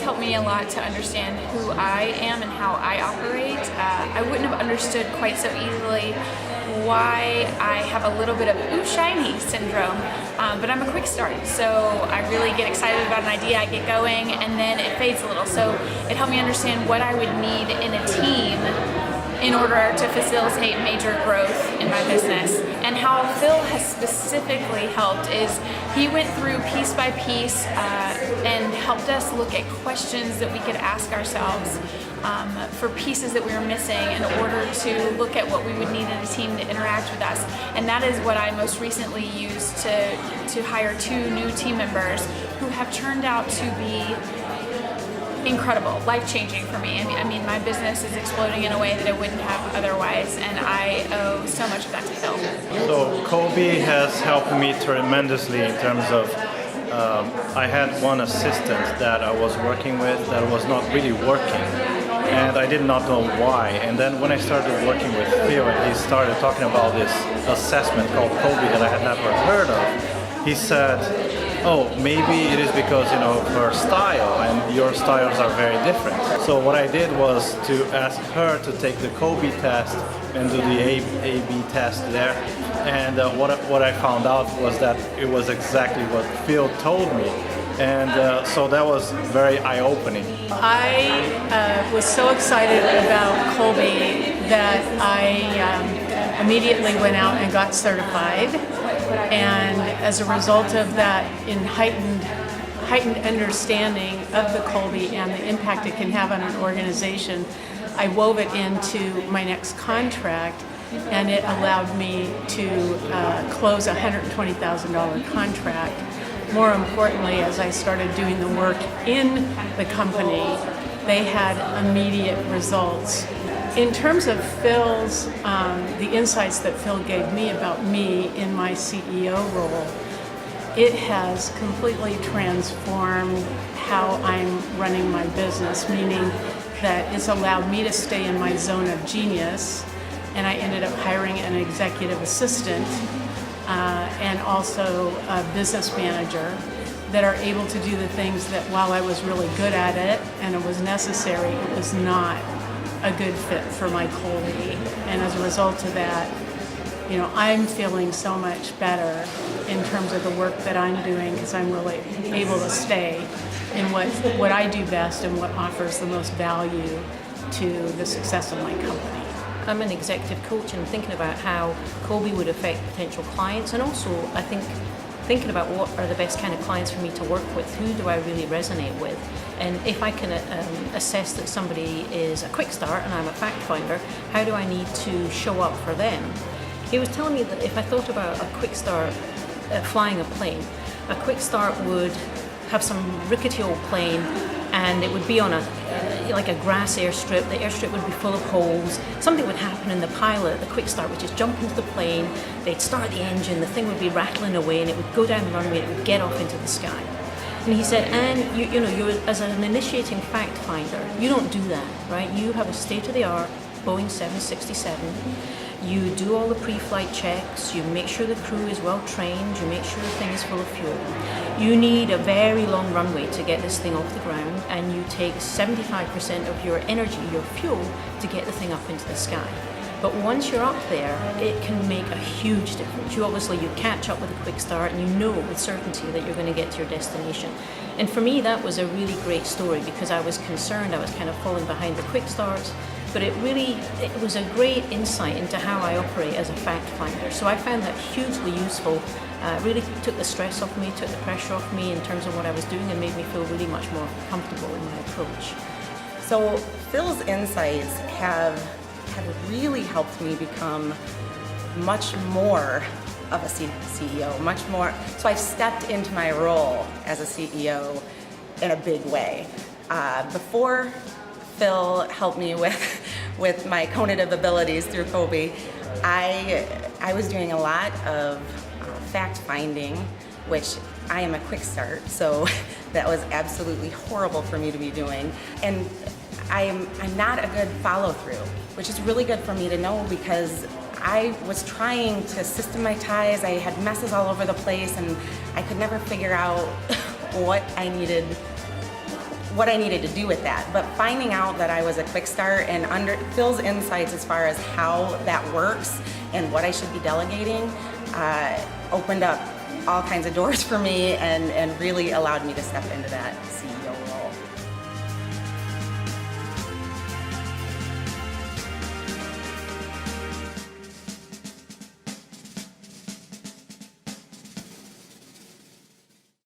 helped me a lot to understand who I am and how I operate. I wouldn't have understood quite so easily why I have a little bit of ooh shiny syndrome, but I'm a quick start, so I really get excited about an idea, I get going, and then it fades a little. So it helped me understand what I would need in a team in order to facilitate major growth in my business. And how Phil has specifically helped is he went through piece by piece and helped us look at questions that we could ask ourselves for pieces that we were missing in order to look at what we would need in a team to interact with us. And that is what I most recently used to hire 2 new team members who have turned out to be incredible, life-changing for me. I mean, my business is exploding in a way that it wouldn't have otherwise, and I owe so much of that to Phil. So Kolbe has helped me tremendously in terms of I had one assistant that I was working with that was not really working, and I did not know why. And then when I started working with Phil and he started talking about this assessment called Kolbe that I had never heard of, he said, oh, maybe it is because, you know, her style and your styles are very different. So what I did was to ask her to take the Kolbe test and do the A/B test there. And what I found out was that it was exactly what Phil told me. And so that was very eye-opening. I was so excited about Kolbe that I immediately went out and got certified. And as a result of that, in heightened understanding of the Kolbe and the impact it can have on an organization, I wove it into my next contract, and it allowed me to close a $120,000 contract. More importantly, as I started doing the work in the company, they had immediate results. In terms of Phil's, the insights that Phil gave me about me in my CEO role, it has completely transformed how I'm running my business, meaning that it's allowed me to stay in my zone of genius, and I ended up hiring an executive assistant and also a business manager that are able to do the things that while I was really good at it and it was necessary, it was not a good fit for my Kolbe. And as a result of that, you know, I'm feeling so much better in terms of the work that I'm doing because I'm really able to stay in what I do best and what offers the most value to the success of my company. I'm an executive coach and thinking about how Kolbe would affect potential clients, and also I think thinking about what are the best kind of clients for me to work with, who do I really resonate with, and if I can assess that somebody is a quick start and I'm a fact finder, how do I need to show up for them? He was telling me that if I thought about a quick start flying a plane, a quick start would have some rickety old plane and it would be on like a grass airstrip. The airstrip would be full of holes. Something would happen and the pilot, the quick start, would just jump into the plane, they'd start the engine, the thing would be rattling away and it would go down the runway and it would get off into the sky. And he said, and you know, you're as an initiating fact finder, you don't do that, right? You have a state-of-the-art Boeing 767. You do all the pre-flight checks, you make sure the crew is well trained, you make sure the thing is full of fuel. You need a very long runway to get this thing off the ground, and you take 75% of your energy, your fuel, to get the thing up into the sky. But once you're up there, it can make a huge difference. You catch up with a quick start and you know with certainty that you're going to get to your destination. And for me, that was a really great story because I was concerned, I was kind of falling behind the quick starts, but it was a great insight into how I operate as a fact finder. So I found that hugely useful. Really took the stress off me, took the pressure off me in terms of what I was doing, and made me feel really much more comfortable in my approach. So Phil's insights have really helped me become much more of a CEO, much more. So I've stepped into my role as a CEO in a big way. Before Phil helped me with my cognitive abilities through Kolbe, I was doing a lot of fact finding, which I am a quick start, so that was absolutely horrible for me to be doing. And I'm not a good follow through, which is really good for me to know because I was trying to systematize. I had messes all over the place and I could never figure out what I needed, what I needed to do with that. But finding out that I was a quick start and under Phil's insights as far as how that works and what I should be delegating opened up all kinds of doors for me and really allowed me to step into that CEO